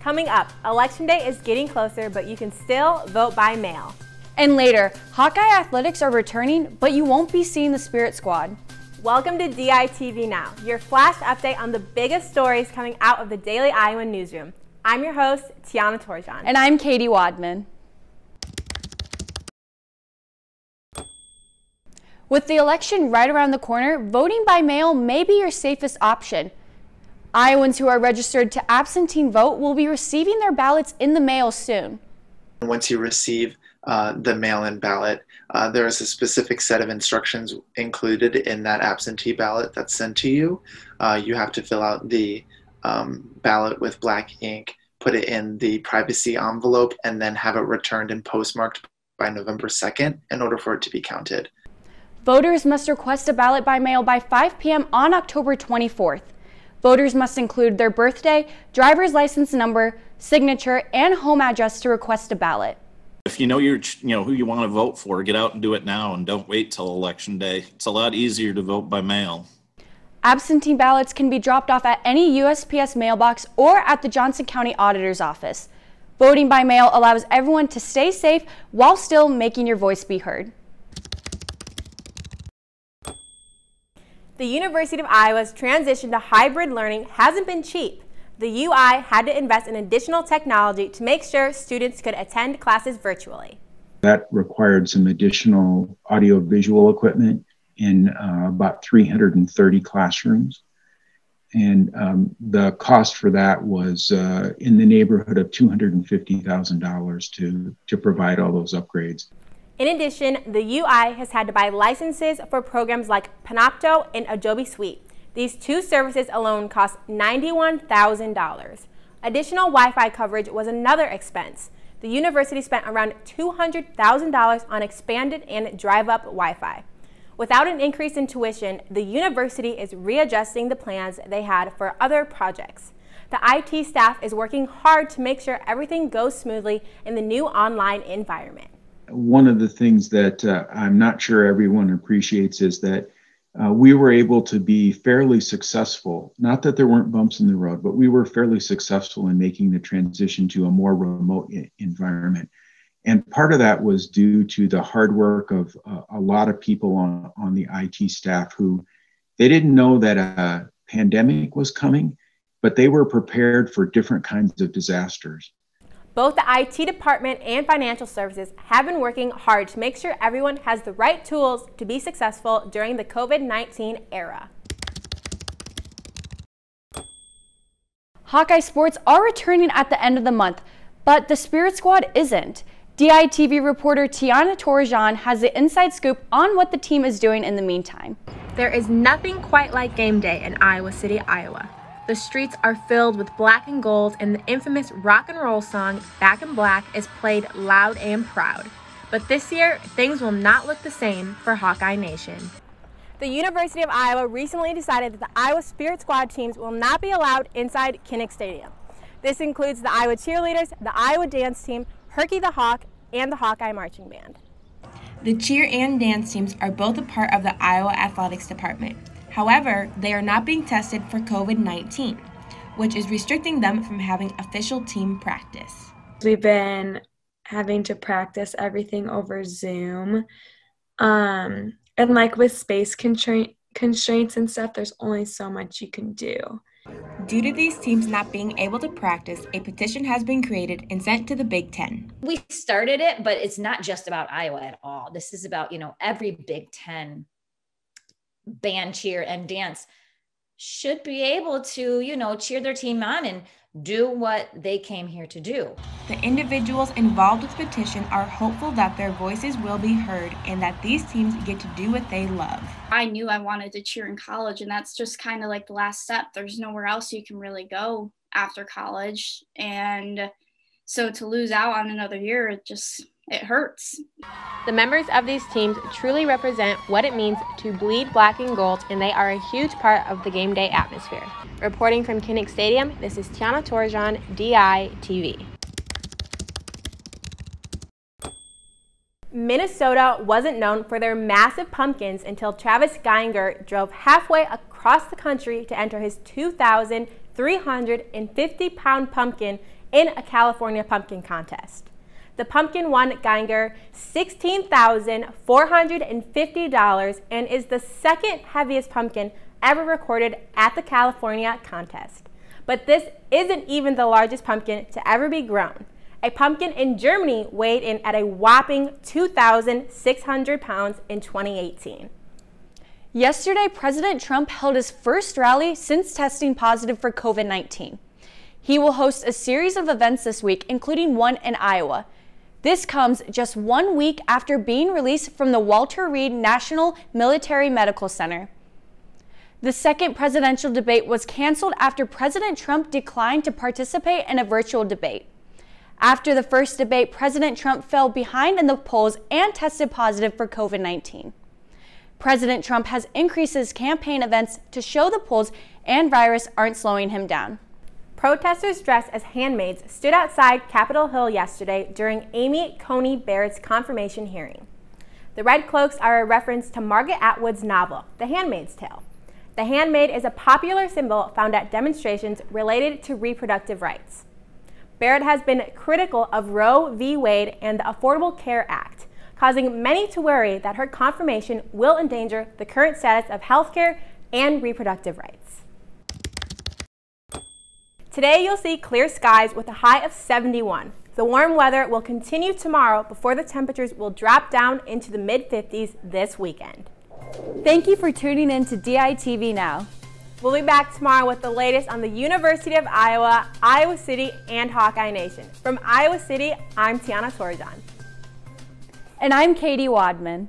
Coming up, Election Day is getting closer, but you can still vote by mail. And later, Hawkeye athletics are returning, but you won't be seeing the Spirit Squad. Welcome to DITV Now, your flash update on the biggest stories coming out of the Daily Iowa newsroom. I'm your host, Tiana Torjan. And I'm Katie Wadman. With the election right around the corner, voting by mail may be your safest option. Iowans who are registered to absentee vote will be receiving their ballots in the mail soon. Once you receive the mail-in ballot, there is a specific set of instructions included in that absentee ballot that's sent to you. You have to fill out the ballot with black ink, put it in the privacy envelope, and then have it returned and postmarked by November 2nd in order for it to be counted. Voters must request a ballot by mail by 5 p.m. on October 24th. Voters must include their birthday, driver's license number, signature, and home address to request a ballot. If you know who you want to vote for, get out and do it now and don't wait till Election Day. It's a lot easier to vote by mail. Absentee ballots can be dropped off at any USPS mailbox or at the Johnson County Auditor's Office. Voting by mail allows everyone to stay safe while still making your voice be heard. The University of Iowa's transition to hybrid learning hasn't been cheap. The UI had to invest in additional technology to make sure students could attend classes virtually. That required some additional audio-visual equipment in about 330 classrooms. And the cost for that was in the neighborhood of $250,000 to provide all those upgrades. In addition, the UI has had to buy licenses for programs like Panopto and Adobe Suite. These two services alone cost $91,000. Additional Wi-Fi coverage was another expense. The university spent around $200,000 on expanded and drive-up Wi-Fi. Without an increase in tuition, the university is readjusting the plans they had for other projects. The IT staff is working hard to make sure everything goes smoothly in the new online environment. One of the things that I'm not sure everyone appreciates is that we were able to be fairly successful. Not that there weren't bumps in the road, but we were fairly successful in making the transition to a more remote environment. And part of that was due to the hard work of a lot of people on the IT staff who they didn't know that a pandemic was coming, but they were prepared for different kinds of disasters. Both the IT department and financial services have been working hard to make sure everyone has the right tools to be successful during the COVID-19 era. Hawkeye sports are returning at the end of the month, but the Spirit Squad isn't. DITV reporter Tiana Torjan has the inside scoop on what the team is doing in the meantime. There is nothing quite like game day in Iowa City, Iowa. The streets are filled with black and gold, and the infamous rock and roll song, Back in Black, is played loud and proud. But this year, things will not look the same for Hawkeye Nation. The University of Iowa recently decided that the Iowa Spirit Squad teams will not be allowed inside Kinnick Stadium. This includes the Iowa Cheerleaders, the Iowa Dance Team, Herky the Hawk, and the Hawkeye Marching Band. The cheer and dance teams are both a part of the Iowa Athletics Department. However, they are not being tested for COVID-19, which is restricting them from having official team practice. We've been having to practice everything over Zoom. And like with space constraints and stuff, there's only so much you can do. Due to these teams not being able to practice, a petition has been created and sent to the Big Ten. We started it, but it's not just about Iowa at all. This is about, every Big Ten band, cheer, and dance should be able to, cheer their team on and do what they came here to do. The individuals involved with the petition are hopeful that their voices will be heard and that these teams get to do what they love. I knew I wanted to cheer in college, and that's just kind of like the last step. There's nowhere else you can really go after college. And so to lose out on another year, it hurts. The members of these teams truly represent what it means to bleed black and gold, and they are a huge part of the game day atmosphere. Reporting from Kinnick Stadium, this is Tiana Torjan, DITV. Minnesota wasn't known for their massive pumpkins until Travis Geinger drove halfway across the country to enter his 2,350-pound pumpkin in a California pumpkin contest. The pumpkin won Geiger $16,450 and is the second heaviest pumpkin ever recorded at the California contest. But this isn't even the largest pumpkin to ever be grown. A pumpkin in Germany weighed in at a whopping 2,600 pounds in 2018. Yesterday, President Trump held his first rally since testing positive for COVID-19. He will host a series of events this week, including one in Iowa. This comes just 1 week after being released from the Walter Reed National Military Medical Center. The second presidential debate was canceled after President Trump declined to participate in a virtual debate. After the first debate, President Trump fell behind in the polls and tested positive for COVID-19. President Trump has increased his campaign events to show the polls and virus aren't slowing him down. Protesters dressed as handmaids stood outside Capitol Hill yesterday during Amy Coney Barrett's confirmation hearing. The red cloaks are a reference to Margaret Atwood's novel, The Handmaid's Tale. The handmaid is a popular symbol found at demonstrations related to reproductive rights. Barrett has been critical of Roe v. Wade and the Affordable Care Act, causing many to worry that her confirmation will endanger the current status of healthcare and reproductive rights. Today you'll see clear skies with a high of 71. The warm weather will continue tomorrow before the temperatures will drop down into the mid-50s this weekend. Thank you for tuning in to DITV Now. We'll be back tomorrow with the latest on the University of Iowa, Iowa City, and Hawkeye Nation. From Iowa City, I'm Tiana Torjan. And I'm Katie Wadman.